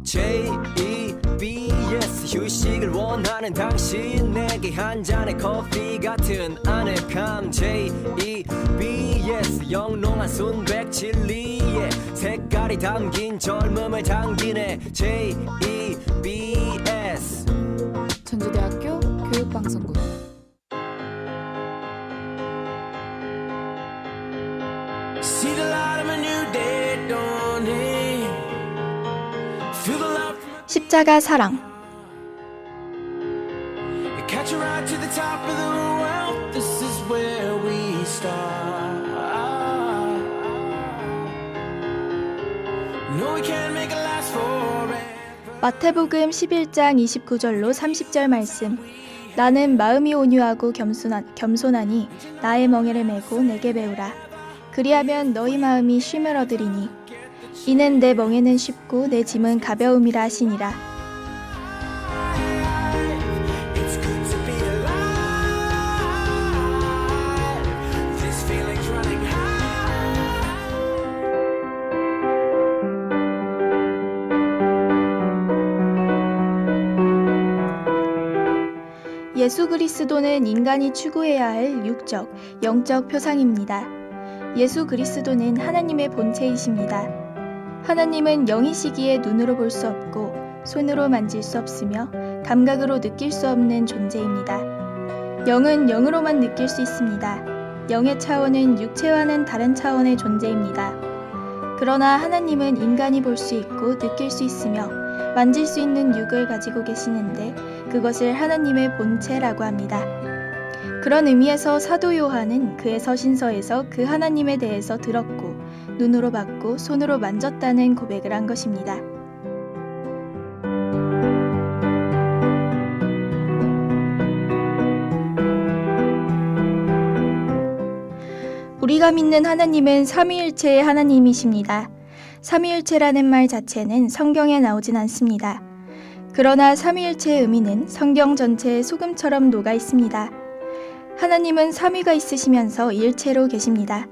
JEBS 휴식을 원하는 당신 내게 한 잔의 커피 같은 아늑함 JEBS 영롱한 순백칠리에 색깔이 담긴 젊음을 당기네 JEBS 전주대학교 교육방송국. See the light of a new day dawning Feel the love 십자가 사랑. Catch a ride to the top of the world This is where we start No we can't make it last forever 마태복음 11장 29절로 30절 말씀. 나는 마음이 온유하고 겸손하니 나의 멍에를 메고 내게 배우라. 그리하면 너희 마음이 쉼을 얻으리니 이는 내 멍에는 쉽고 내 짐은 가벼움이라 하시니라. It's good to be alive This feeling's running high 예수 그리스도는 인간이 추구해야 할 육적, 영적 표상입니다. 예수 그리스도는 하나님의 본체이십니다. 하나님은 영이시기에 눈으로 볼 수 없고 손으로 만질 수 없으며 감각으로 느낄 수 없는 존재입니다. 영은 영으로만 느낄 수 있습니다. 영의 차원은 육체와는 다른 차원의 존재입니다. 그러나 하나님은 인간이 볼 수 있고 느낄 수 있으며 만질 수 있는 육을 가지고 계시는데 그것을 하나님의 본체라고 합니다. 그런 의미에서 사도 요한은 그의 서신서에서 그 하나님에 대해서 들었고 눈으로 봤고 손으로 만졌다는 고백을 한 것입니다. 우리가 믿는 하나님은 삼위일체의 하나님이십니다. 삼위일체라는 말 자체는 성경에 나오진 않습니다. 그러나 삼위일체의 의미는 성경 전체에 소금처럼 녹아 있습니다. 하나님은 삼위가 있으시면서 일체로 계십니다.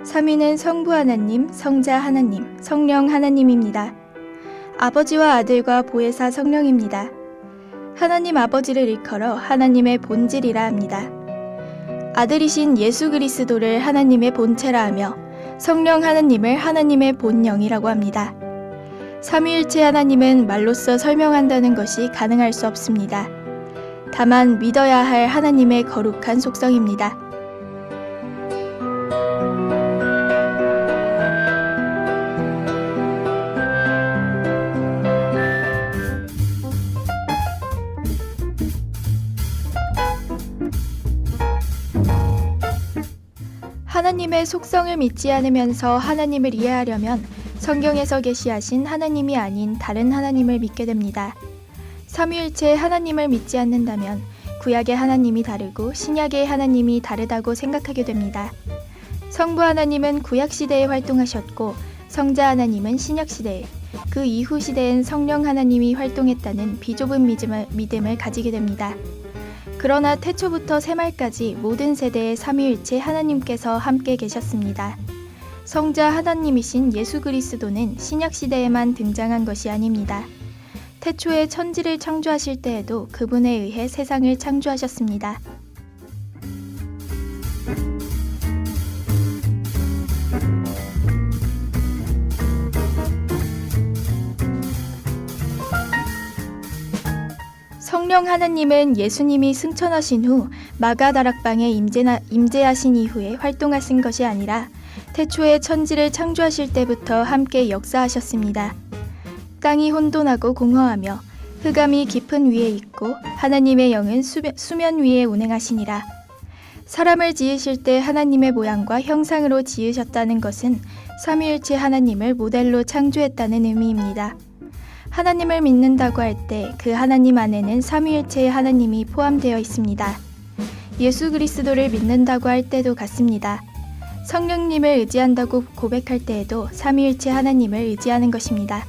삼위는 성부 하나님, 성자 하나님, 성령 하나님입니다. 아버지와 아들과 보혜사 성령입니다. 하나님 아버지를 일컬어 하나님의 본질이라 합니다. 아들이신 예수 그리스도를 하나님의 본체라 하며 성령 하나님을 하나님의 본영이라고 합니다. 삼위일체 하나님은 말로써 설명한다는 것이 가능할 수 없습니다. 다만 믿어야 할 하나님의 거룩한 속성입니다. 하나님의 속성을 믿지 않으면서 하나님을 이해하려면 성경에서 계시하신 하나님이 아닌 다른 하나님을 믿게 됩니다. 삼위일체의 하나님을 믿지 않는다면 구약의 하나님이 다르고 신약의 하나님이 다르다고 생각하게 됩니다. 성부 하나님은 구약 시대에 활동하셨고 성자 하나님은 신약 시대에, 그 이후 시대엔 성령 하나님이 활동했다는 비좁은 믿음을 가지게 됩니다. 그러나 태초부터 새말까지 모든 세대의 삼위일체 하나님께서 함께 계셨습니다. 성자 하나님이신 예수 그리스도는 신약 시대에만 등장한 것이 아닙니다. 태초에 천지를 창조하실 때에도 그분에 의해 세상을 창조하셨습니다. 성령 하나님은 예수님이 승천하신 후 마가다락방에 임재하신 이후에 활동하신 것이 아니라 태초에 천지를 창조하실 때부터 함께 역사하셨습니다. 땅이 혼돈하고 공허하며 흑암이 깊은 위에 있고 하나님의 영은 수면 위에 운행하시니라. 사람을 지으실 때 하나님의 모양과 형상으로 지으셨다는 것은 삼위일체 하나님을 모델로 창조했다는 의미입니다. 하나님을 믿는다고 할 때 그 하나님 안에는 삼위일체의 하나님이 포함되어 있습니다. 예수 그리스도를 믿는다고 할 때도 같습니다. 성령님을 의지한다고 고백할 때에도 삼위일체 하나님을 의지하는 것입니다.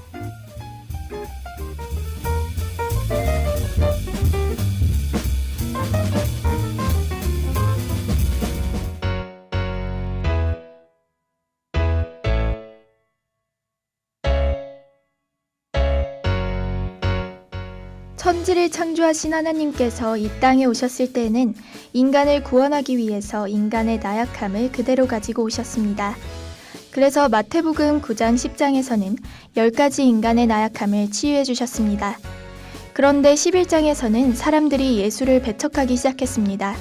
천지를 창조하신 하나님께서 이 땅에 오셨을 때는 인간을 구원하기 위해서 인간의 나약함을 그대로 가지고 오셨습니다. 그래서 마태복음 9장 10장에서는 10가지 인간의 나약함을 치유해 주셨습니다. 그런데 11장에서는 사람들이 예수를 배척하기 시작했습니다.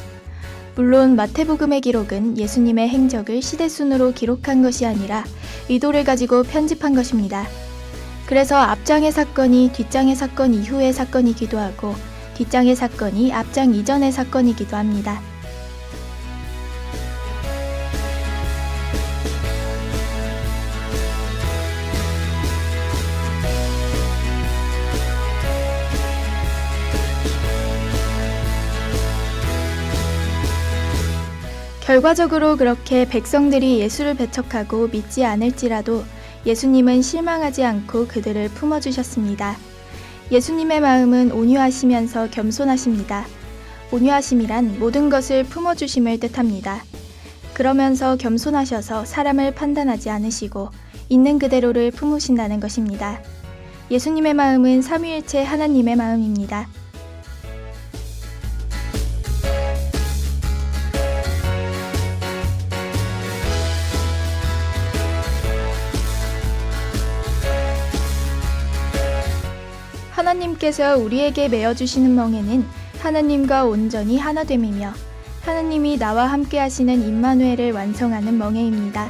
물론 마태복음의 기록은 예수님의 행적을 시대순으로 기록한 것이 아니라 의도를 가지고 편집한 것입니다. 그래서 앞장의 사건이 뒷장의 사건 이후의 사건이기도 하고 뒷장의 사건이 앞장 이전의 사건이기도 합니다. 결과적으로 그렇게 백성들이 예수를 배척하고 믿지 않을지라도 예수님은 실망하지 않고 그들을 품어주셨습니다. 예수님의 마음은 온유하시면서 겸손하십니다. 온유하심이란 모든 것을 품어주심을 뜻합니다. 그러면서 겸손하셔서 사람을 판단하지 않으시고 있는 그대로를 품으신다는 것입니다. 예수님의 마음은 삼위일체 하나님의 마음입니다. 하나님께서 우리에게 메어주시는 멍에는 하나님과 온전히 하나됨이며 하나님이 나와 함께 하시는 임마누엘을 완성하는 멍에입니다.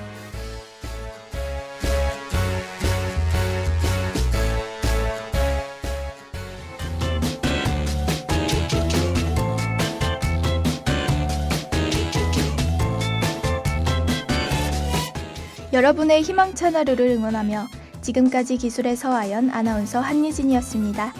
여러분의 희망찬 하루를 응원하며 지금까지 기술의 서아연, 아나운서 한예진이었습니다.